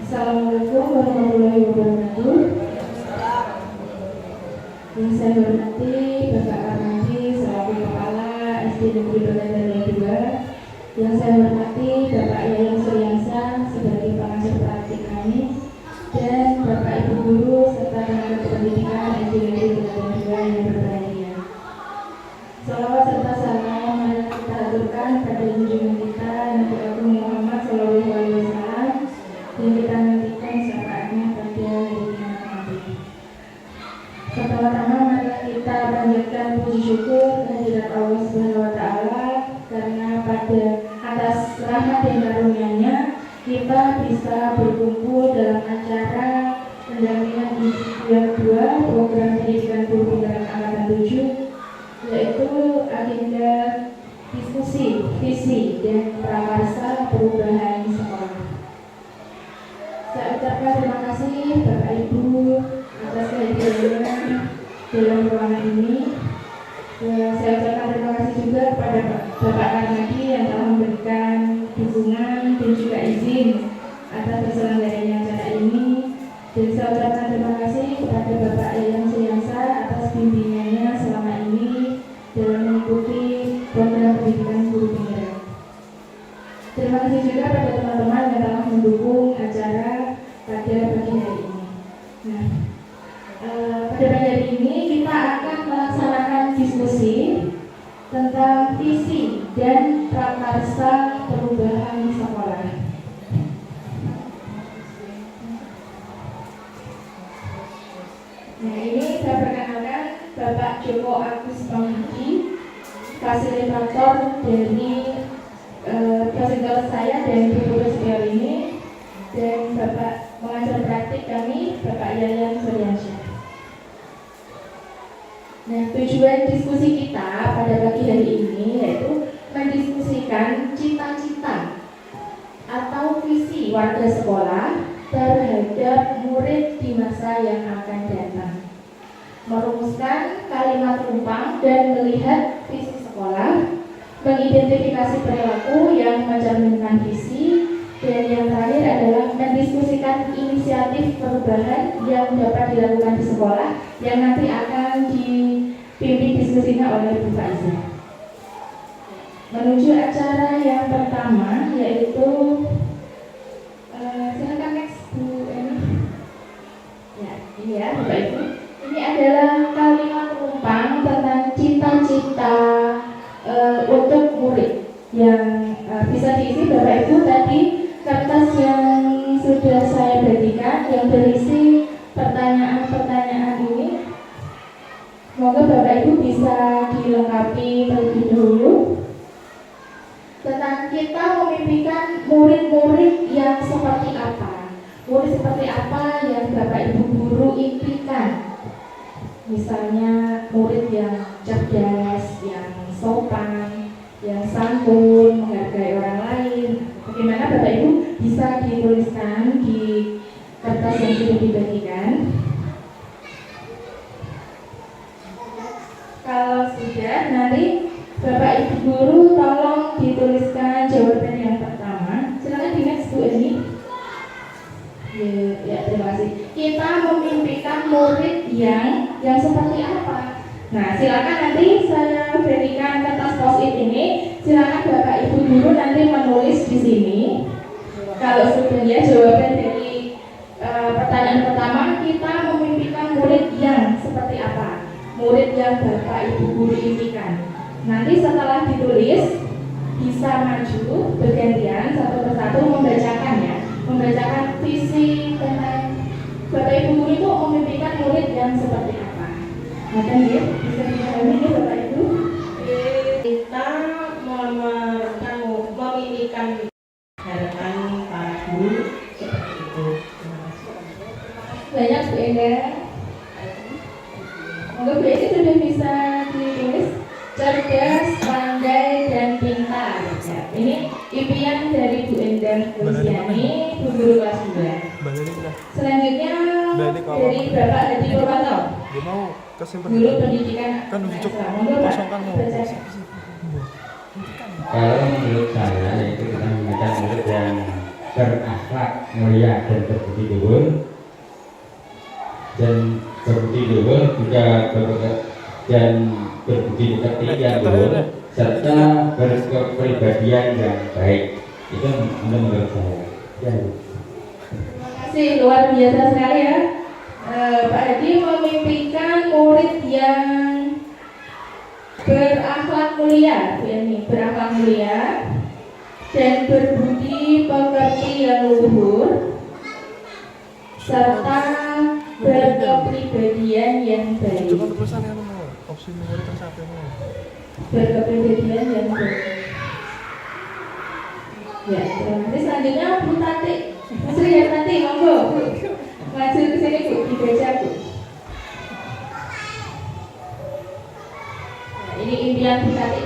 Assalamualaikum warahmatullahi wabarakatuh. Yang saya hormati Bapak Armadi selaku Kepala SD Negeri Beladan 2. Yang saya hormati Bapak Yayan Suryansa sebagai pengajar praktik kami, dan Bapak Ibu Guru serta tenaga pendidikan SD Negeri Beladan 2 yang berbahagia. Salawat serta salam marilah kita aturkan pada junjungan kita Nabi Agung Muhammad SAW yang kita nantikan syafaatnya pada hari kiamat nanti. Pertama-tama marilah kita panjatkan puji syukur kehadirat Allah Subhanahu wa taala karena pada atas rahmat dan karunia-Nya kita bisa berkumpul dalam acara pendampingan yang kedua program pendidikan guru penggerak angkatan 7, yaitu agenda diskusi visi dan prakarsa perubahan sekolah. Saya ucapkan terima kasih Bapak Ibu atas kehadirannya dalam ruangan ini. Saya ucapkan terima kasih juga kepada Bapak Armadi yang telah memberikan dukungan dan juga izin atas terselenggaranya acara ini. Dan saya ucapkan terima kasih kepada Bapak Yayan Suryansa atas bimbingannya selama ini dalam mengikuti program pendidikan guru penggerak. Terima kasih juga pada teman-teman yang telah mendukung acara pada pagi hari ini. Nah, pada pagi hari ini kita akan melaksanakan diskusi tentang visi dan prakarsa perubahan sekolah. Nah, ini saya perkenalkan Bapak Joko Agus Pamudi, fasilitator dari fasilitator saya dan guru senior ini, dan Bapak pengajar praktik kami Bapak Yayan Suryansa. Nah, tujuan diskusi kita pada pagi hari ini yaitu mendiskusikan cita-cita atau visi warga sekolah terhadap murid di masa yang akan datang, merumuskan kalimat rumpang dan melihat visi sekolah, mengidentifikasi perilaku yang mencerminkan visi, dan yang terakhir adalah mendiskusikan inisiatif perubahan yang dapat dilakukan di sekolah yang nanti akan dipimpin diskusinya oleh Bu Faiza. Menuju acara yang pertama yaitu silakan next Bu Eni. Ya, ini ya Bapak Ibu. Ini adalah kalimat rumpang tentang cita-cita untuk murid yang bisa diisi Bapak Ibu tadi. Kertas yang sudah saya bagikan yang berisi pertanyaan-pertanyaan ini, semoga Bapak Ibu bisa dilengkapi terlebih dahulu tentang kita memimpikan murid-murid yang seperti apa. Murid seperti apa yang Bapak Ibu guru impikan? Misalnya murid yang cerdas, yang sopan, yang santun, menghargai orang lain. Bagaimana Bapak Ibu bisa dituliskan di kertas yang sudah dibagikan. Kalau sudah, nanti Bapak Ibu guru tolong dituliskan jawaban yang pertama. Silakan di next Bu Eni. Ya, terima kasih. Kita memimpikan murid yang seperti apa? Nah, silakan nanti saya berikan kertas post-it ini. Silakan Bapak Ibu guru nanti menulis di sini. Kalau sudah ya jawaban dari pertanyaan pertama, kita memimpikan murid yang seperti apa? Murid yang Bapak Ibu guru impikan. Nanti setelah ditulis bisa maju bergantian satu persatu membacakan ya, membacakan visi tentang Bapak Ibu guru itu memimpikan murid yang seperti apa. Nah, kan ya, bisa dipahami ya Bapak Ibu. Kita memimpikan harapan para guru seperti itu. Banyak Bu Enda. Monggo Bu Enda sudah bisa ditulis. Cerdas, pandai, dan pintar. Ya, ini impian dari Bu Endang Luciani, Bu Guru kelas 2. Selanjutnya dari Bapak Hadi Purwanto, Guru Pendidikan. Kan ujuk Monggo Pak, kosongkan mau. baca. Kalau menurut saya itu kita memiliki murid yang berakhlak mulia dan berbudi luhur, dan berbudi luhur juga dan berbudi pekerti yang luhur, serta berkepribadian yang baik. Itu menurut saya. Ya. Terima kasih, luar biasa sekali ya. Pak Hadi memimpikan murid yang berakhlak mulia, ini berakhlak mulia dan berbudi pekerti yang luhur, serta berkepribadian yang baik. Berkepribadian yang baik. Ya, terima kasih. Selanjutnya Bu Tati. Mas Ria Tati, monggo Bu. Maju ke sini Bu, dibaca Bu. Nah, ini impian Bu Tati.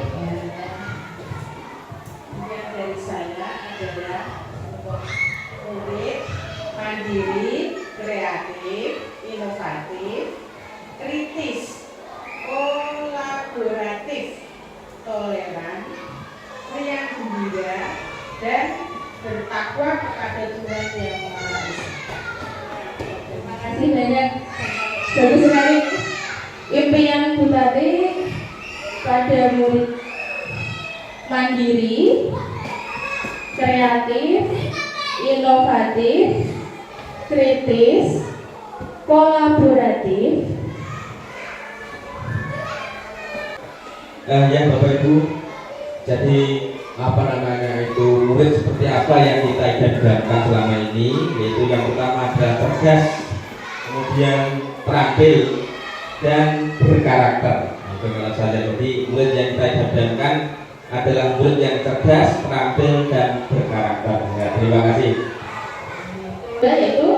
Yang dari saya adalah untuk murid mandiri, kreatif, inovatif, kritis, kolaboratif, toleran, riang gembira, dan bertakwa kepada Tuhan Yang Maha Esa. Terima kasih banyak. Bagus sekali impian Bu Tati pada murid mandiri, kreatif, inovatif, kritis, kolaboratif. Ya Bapak Ibu, jadi apa namanya itu murid seperti apa yang kita idam-idamkan selama ini, yaitu yang pertama adalah cerdas, kemudian terampil dan berkarakter. Itu menurut saya. Jadi murid yang kita idam-idamkan adalah murid yang cerdas, terampil dan berkarakter. Ya, terima kasih. Yaitu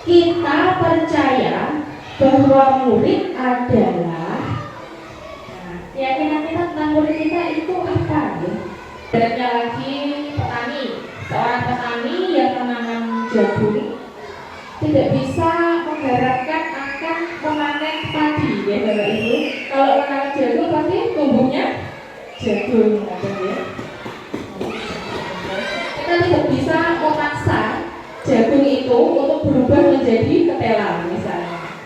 kita percaya bahwa murid adalah, keyakinan kita tentang murid kita itu apa ya? Ibaratnya lagi petani, seorang petani yang menanam jagung tidak bisa mengharapkan akan memanen padi ya Bapak Ibu. Kalau menanam jagung pasti tumbuhnya jagung, ya. Kita tidak bisa memaksa jagung itu untuk berubah menjadi ketela misalnya.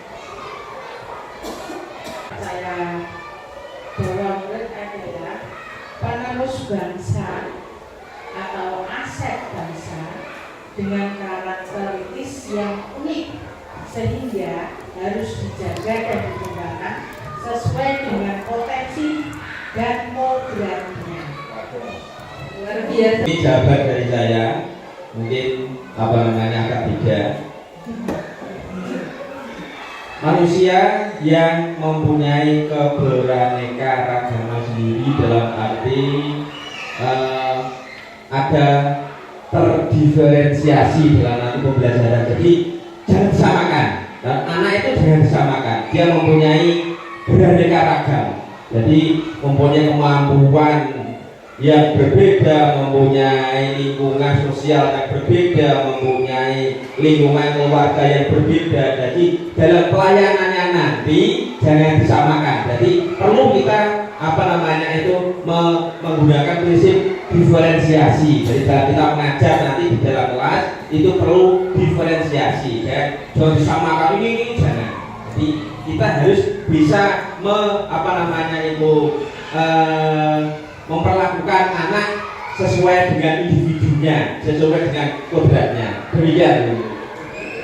Saya bahwa murid adalah penerus bangsa atau aset bangsa dengan karakteristik yang unik, sehingga harus dijaga dan dikembangkan sesuai dengan potensi dan programnya. Luar biasa. Ini jawaban dari saya, mungkin apa namanya agak beda. Manusia yang mempunyai keberaneka-ragaman sendiri dalam arti ada terdiferensiasi dalam arti pembelajaran. Jadi jangan disamakan. Dan anak itu jangan disamakan. Dia mempunyai beraneka ragam. Jadi mempunyai kemampuan yang berbeda, mempunyai lingkungan sosial yang berbeda, mempunyai lingkungan keluarga yang berbeda. Jadi dalam pelayanannya nanti jangan disamakan. Jadi perlu kita menggunakan prinsip diferensiasi. Jadi dalam kita mengajar nanti di dalam kelas itu perlu diferensiasi, ya. Jangan disamakan ini jangan. Jadi kita harus bisa memperlakukan anak sesuai dengan individunya, sesuai dengan kodratnya. Demikian.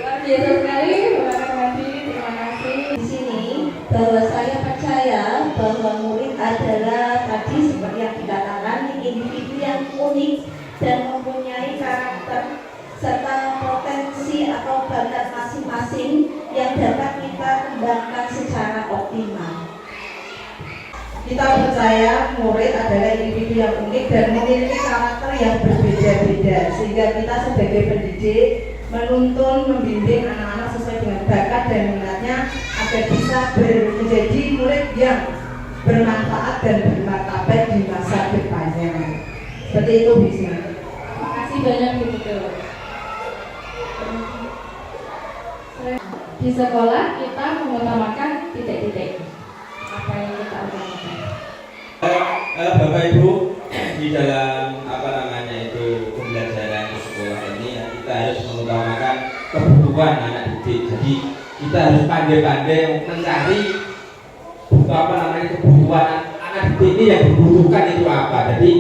Luar biasa sekali, Bapak Hadi, terima kasih. Di sini bahwa saya percaya bahwa murid adalah tadi seperti yang dikatakan individu yang unik dan mempunyai karakter serta potensi atau bakat masing-masing yang dapat kita kembangkan secara optimal. Kita percaya murid adalah individu yang unik dan memiliki karakter yang berbeda-beda, sehingga kita sebagai pendidik menuntun, membimbing anak-anak sesuai dengan bakat dan minatnya agar bisa menjadi murid yang bermanfaat dan bermartabat di masa depannya. Seperti itu bisa. Terima kasih banyak Bu Tito. Di sekolah kita mengutamakan titik-titik. Apa yang kita utamakan? Bapak Ibu, di dalam pembelajaran di sekolah ini kebutuhan anak didik. Jadi kita harus pandai-pandai mencari kebutuhan anak didik ini yang dibutuhkan itu apa. Jadi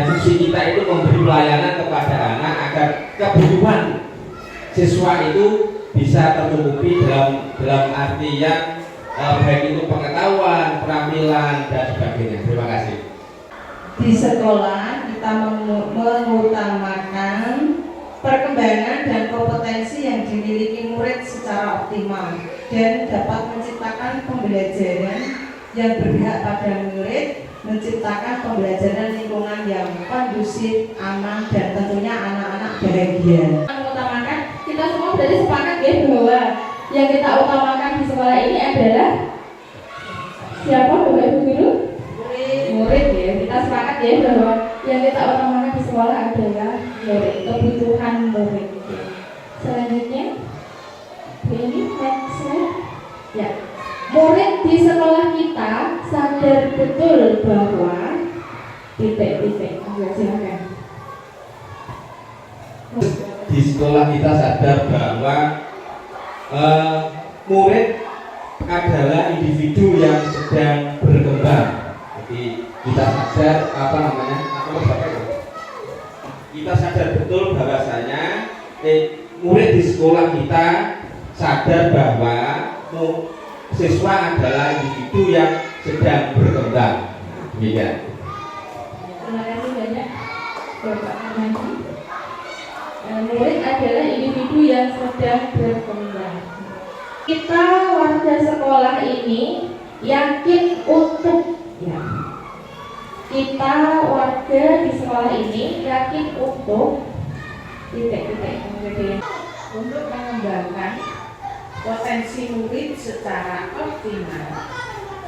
fungsi kita itu memberi pelayanan kepada anak agar kebutuhan siswa itu bisa tercukupi dalam artian baik itu pengetahuan, keterampilan dan sebagainya. Terima kasih. Di sekolah kita mengutamakan perkembangan dan kompetensi yang dimiliki murid secara optimal dan dapat menciptakan pembelajaran yang berpihak pada murid, menciptakan pembelajaran lingkungan yang kondusif, aman, dan tentunya anak-anak bahagia. Mengutamakan, kita semua berarti sepakat ya bahwa yang kita utamakan di sekolah ini adalah siapa Bapak Ibu Guru? Murid ya. Kita sepakat ya bahwa yang kita utamakan di sekolah adalah murid, kebutuhan murid. Selanjutnya, ini next slide. Ya. Murid di sekolah kita sadar betul bahwa titik-titik. Silakan. Di sekolah kita sadar bahwa murid adalah individu yang sedang berkembang. Jadi kita sadar kita sadar betul bahwasanya murid di sekolah kita sadar bahwa siswa adalah individu yang sedang berkembang. Demikian. Terima kasih banyak Bapak Armandi. Murid adalah individu yang sedang berkembang. Kita warga sekolah ini yakin untuk kita warga di sekolah ini yakin untuk Untuk mengembangkan potensi murid secara optimal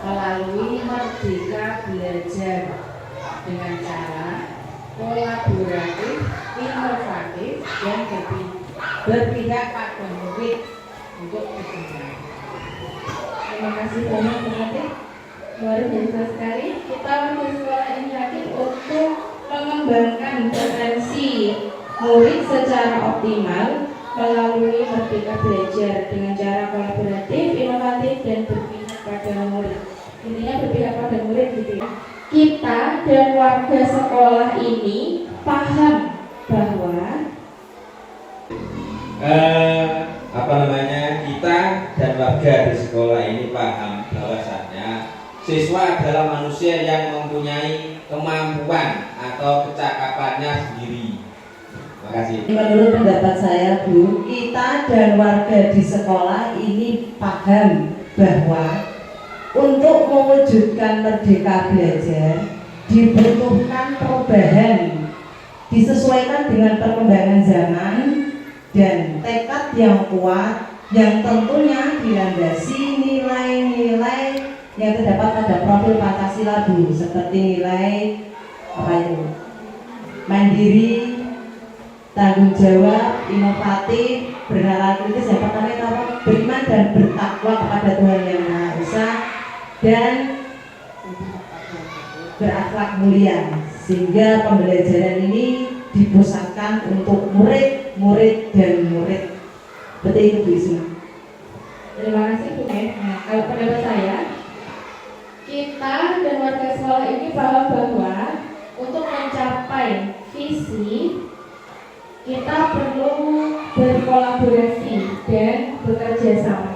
melalui Merdeka Belajar dengan cara kolaboratif, inovatif, dan berpihak pada murid untuk berkembang. Terima kasih banyak pelatih. Luar biasa sekali. Kita warga sekolah ini yakin untuk mengembangkan potensi murid secara optimal melalui Merdeka Belajar dengan cara kolaboratif, inovatif, dan berpihak pada murid. Intinya berpihak pada murid gitu ya. Kita dan warga sekolah ini paham bahwa kita dan warga di sekolah ini paham bahwasannya siswa adalah manusia yang mempunyai kemampuan atau kecakapannya sendiri. Terima kasih. Menurut pendapat saya, Bu, kita dan warga di sekolah ini paham bahwa untuk mewujudkan Merdeka Belajar dibutuhkan perubahan disesuaikan dengan perkembangan zaman dan tekad yang kuat yang tentunya dilandasi nilai-nilai yang terdapat pada profil Pancasila, Bu, seperti nilai mandiri, tanggung jawab, inovatif, bernalar kritis, yang pertama itu apa? Beriman dan bertakwa kepada Tuhan Yang Maha Esa dan berakhlak mulia, sehingga pembelajaran ini dipusatkan untuk murid dan murid. Betul itu, Bu Isma. terima kasih Bu. Nah, kalau pendapat saya, kita dan warga sekolah ini paham bahwa untuk mencapai visi kita perlu berkolaborasi dan bekerja sama.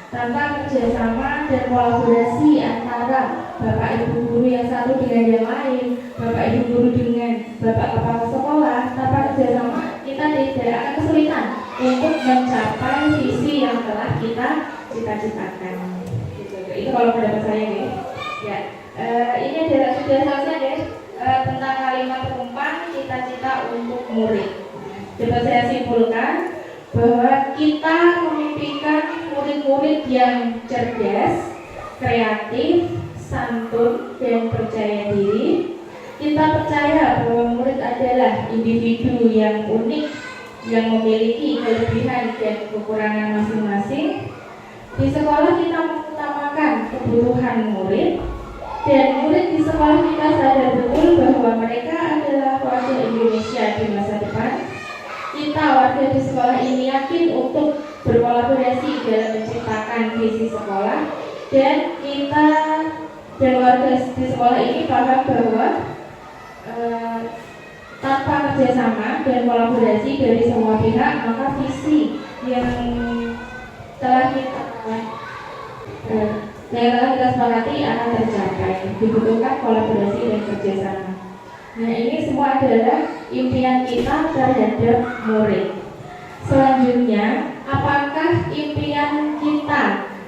Tanpa kerjasama dan kolaborasi antara Bapak Ibu guru yang satu dengan yang lain, Bapak Ibu guru dengan Bapak Kepala Sekolah, tanpa kerjasama kita tidak akan kesulitan untuk mencapai visi yang telah kita cita-citakan. Itu kalau pendapat saya ya. Ini adalah sudah selesai ya tentang kalimat umpan cita-cita untuk murid. Dapat saya simpulkan bahwa kita memimpikan murid-murid yang cerdas, kreatif, santun, dan percaya diri. Kita percaya bahwa murid adalah individu yang unik, yang memiliki kelebihan dan kekurangan masing-masing. Di sekolah kita mengutamakan kebutuhan murid, dan murid di sekolah kita sadar betul bahwa mereka adalah wajah Indonesia di masa depan. Kita warga di sekolah ini yakin berkolaborasi dalam menciptakan visi sekolah, dan kita dan warga di sekolah ini paham bahwa tanpa kerjasama dan kolaborasi dari semua pihak, maka visi yang telah kita sepakati akan tercapai. Dibutuhkan kolaborasi dan kerjasama. Nah, ini semua adalah impian kita terhadap murid. Selanjutnya, apakah impian kita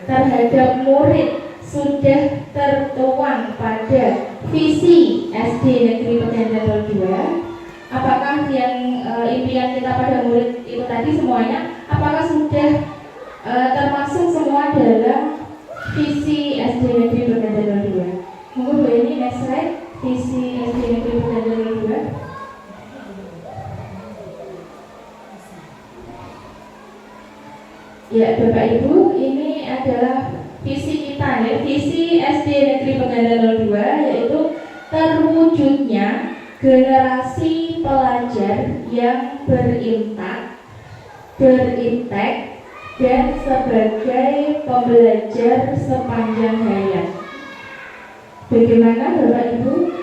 terhadap murid sudah tertuang pada visi SD Negeri Pegangan 02? Apakah yang impian kita pada murid itu tadi semuanya, apakah sudah termasuk semua dalam visi SD Negeri Pegangan 02? Monggo Bu ini next slide, visi SD Negeri Pegangan 02. Ya, Bapak Ibu, ini adalah visi kita ya, visi SD Negeri Pegangan 02, yaitu terwujudnya generasi pelajar yang berintak, dan sebagai pembelajar sepanjang hayat. Bagaimana Bapak Ibu?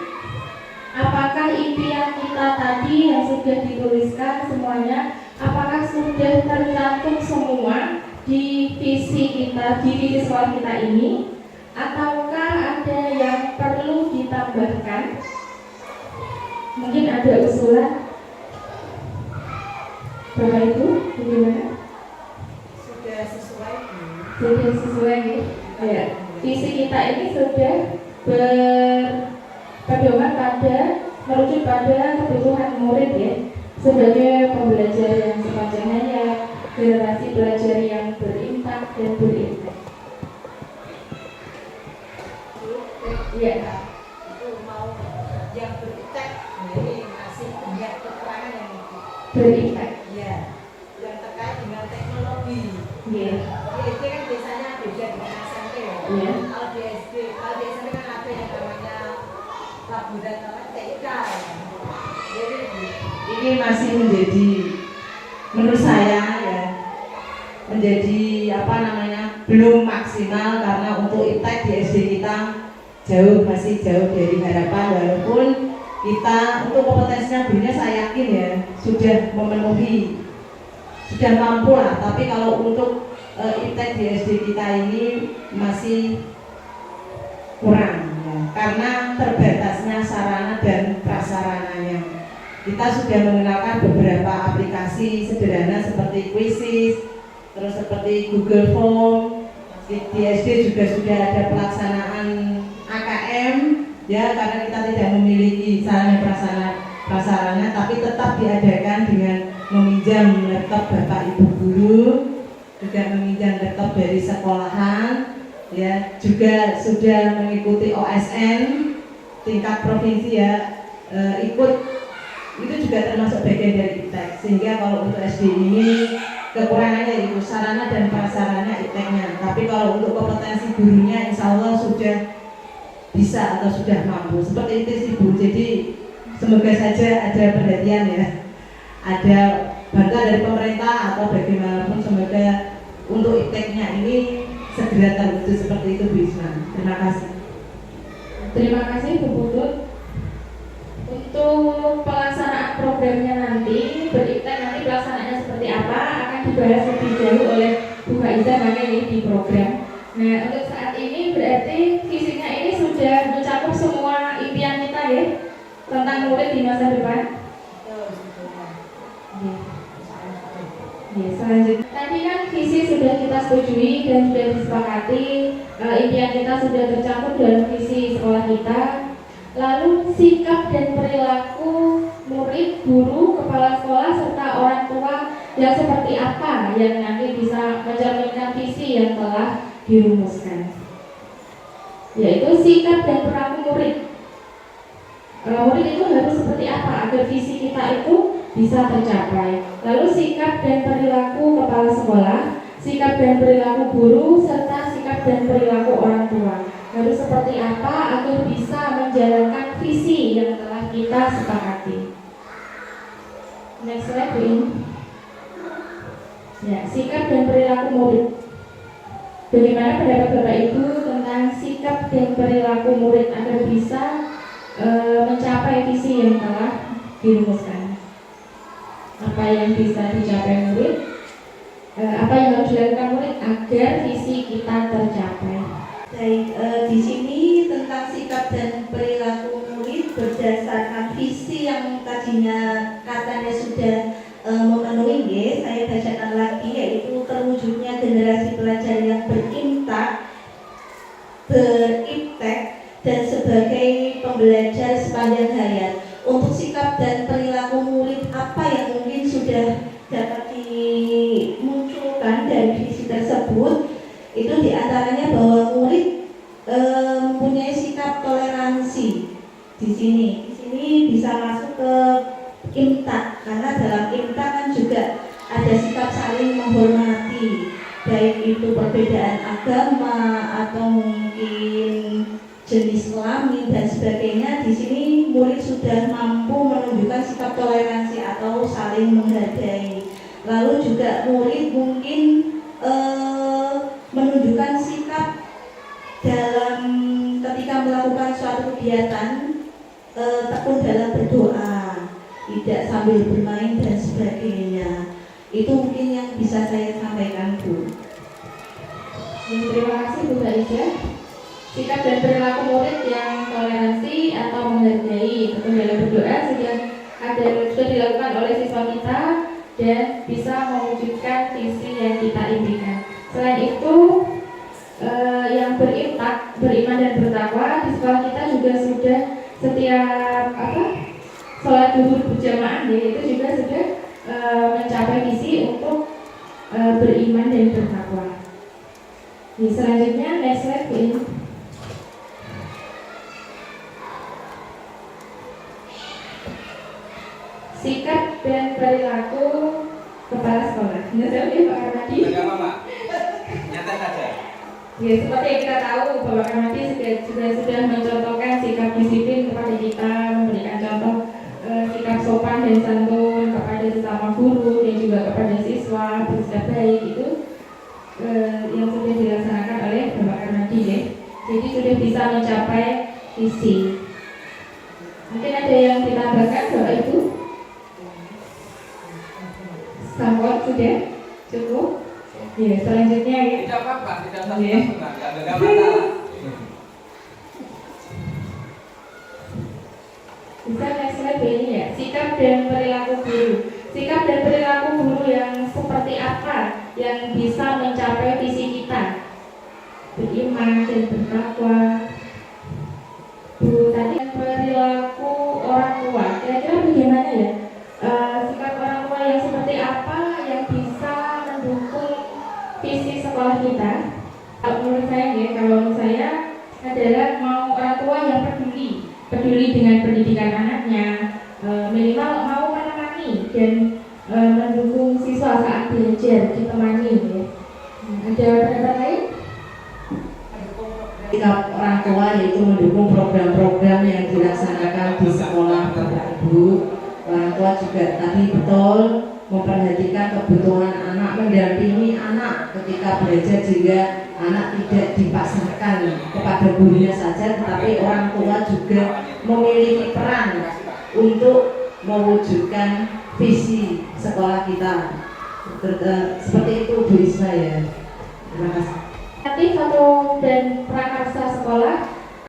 Apakah impian kita tadi yang sudah dituliskan semuanya, apakah sudah tercantum semua di visi kita, di visi sekolah kita ini, ataukah ada yang perlu ditambahkan? Mungkin ada usulan, Bapak Ibu, bagaimana? Sudah sesuai. Sudah sesuai ya. Visi kita ini sudah berpedoman pada, merujuk pada kebutuhan murid ya, sebagai pembelajar yang sepanjang hayat, generasi belajar yang berimpact dan berimpact. Iya. Itu mau yang berimpact, ini masih punya keterangan yang Berimpact. ya, yang terkait dengan teknologi. Iya. Di SD kan biasanya beda dengan SMP ya. Iya. Kalau di SMP kan ada yang namanya laboratorium TK. Jadi ini masih menjadi, menurut saya ya, menjadi belum maksimal, karena untuk iptek di SD kita masih jauh dari harapan, walaupun kita untuk kompetensinya gurunya saya yakin ya sudah memenuhi, sudah mampu lah, tapi kalau untuk iptek di SD kita ini masih kurang ya, karena terbatasnya sarana dan prasarananya. Kita sudah mengenalkan beberapa aplikasi sederhana seperti Quizzes, terus seperti Google Form. Di SD juga sudah ada pelaksanaan AKM ya, karena kita tidak memiliki sarana prasarana, tapi tetap diadakan dengan meminjam laptop Bapak Ibu guru, juga meminjam laptop dari sekolahan ya, juga sudah mengikuti OSN tingkat provinsi ya, ikut. Itu juga termasuk bagian dari iptek, sehingga kalau untuk SD ini kekurangannya itu sarana dan prasarana ipteknya, tapi kalau untuk kompetensi gurunya insya Allah sudah bisa atau sudah mampu, seperti itu sih Bu. Jadi semoga saja ada perhatian ya, ada bantuan dari pemerintah atau bagaimanapun, semoga untuk ipteknya ini segera terwujud seperti itu Bu Isma. Terima kasih. Terima kasih Bu Putut. Untuk pelaksanaan programnya nanti, beriptek nanti pelaksanaannya seperti apa akan dibahas lebih jauh oleh Bu Faiza makanya di program. Nah, untuk saat ini berarti visinya ini sudah mencakup semua impian kita ya tentang murid di masa depan. Ya, selanjutnya tadi kan visi sudah kita setujui dan sudah disepakati, impian kita sudah tercakup dalam visi sekolah kita. Lalu sikap dan perilaku murid, guru, kepala sekolah, serta orang tua yang seperti apa yang nanti bisa mencerminkan visi yang telah dirumuskan, yaitu sikap dan perilaku murid. Murid itu harus seperti apa agar visi kita itu bisa tercapai. Lalu sikap dan perilaku kepala sekolah, sikap dan perilaku guru, serta sikap dan perilaku orang tua harus seperti apa agar bisa menjalankan visi yang telah kita sepakati. Next slide, Bu. Ya, sikap dan perilaku murid. Bagaimana pendapat Bapak Ibu tentang sikap dan perilaku murid agar bisa mencapai visi yang telah dirumuskan? Apa yang bisa dicapai murid? Apa yang harus dilakukan murid agar visi kita tercapai? Baik, di sini tentang sikap dan perilaku murid berdasarkan visi yang tadinya katanya sudah memenuhi, saya bacakan lagi, yaitu terwujudnya generasi pelajar yang beriptek dan sebagai pembelajar sepanjang hayat. Untuk sikap dan perilaku murid, apa yang mungkin sudah dapat dimunculkan dari visi tersebut, itu diantaranya bahwa murid mempunyai sikap toleransi. Di sini bisa masuk ke imtak, karena dalam imtak kan juga ada sikap saling menghormati, baik itu perbedaan agama atau mungkin jenis kelamin dan sebagainya. Di sini murid sudah mampu menunjukkan sikap toleransi atau saling menghargai. Lalu juga murid mungkin menunjukkan sikap dalam ketika melakukan suatu kegiatan, tekun dalam berdoa, tidak sambil bermain dan sebagainya. Itu mungkin yang bisa saya sampaikan, Bu. Terima kasih Bu Aisyah. Sikap dan perilaku murid yang toleransi atau menghargai, tekun dalam berdoa sudah dilakukan oleh siswa kita dan bisa mewujudkan visi yang kita impikan. Selain itu, yang beriman dan bertakwa di sekolah kita juga sudah setiap sholat zuhur berjamaah, itu juga sudah mencapai visi untuk beriman dan bertakwa. Selanjutnya next slide ini. Sikap dan perilaku kepala sekolah. Pak Karmadi. Enggak apa-apa. Nyata saja. Ya, seperti yang kita tahu, Bapak Karmadi sudah mencontohkan sikap disiplin kepada kita, memberikan contoh sikap sopan dan santun kepada sesama guru dan juga kepada siswa, bersikap baik, itu yang sudah dilaksanakan oleh Bapak Karmadi, ya. Jadi sudah bisa mencapai visi. Mungkin ada yang ditambahkan, Bapak Ibu? Sampun sudah cukup. Ya, selanjutnya ya. Tidak apa-apa, tidak apa-apa. Ya. Enggak masalah. Bisa next slide ini ya. Sikap dan perilaku guru. Sikap dan perilaku guru yang seperti apa yang bisa mencapai visi kita? Beriman dan bertakwa. Bu, tadi perilaku orang tua. Kira-kira bagaimana ya? Sikap orang tua yang seperti apa yang bisa mendukung visi sekolah kita? Menurut saya adalah mau orang tua yang peduli dengan pendidikan anaknya, minimal mau menemani dan mendukung siswa saat belajar, ditemani, ya. Ada pendapat lain? Sikap orang tua yaitu mendukung program-program yang dilaksanakan di sekolah, Bapak Ibu. Orang tua juga tadi betul memperhatikan kebutuhan anak, mendampingi anak ketika belajar, juga anak tidak dipasrahkan kepada gurunya saja, tetapi orang tua juga memiliki peran untuk mewujudkan visi sekolah kita. Seperti itu Bu Isma, ya. Terima kasih. Aktif atau dan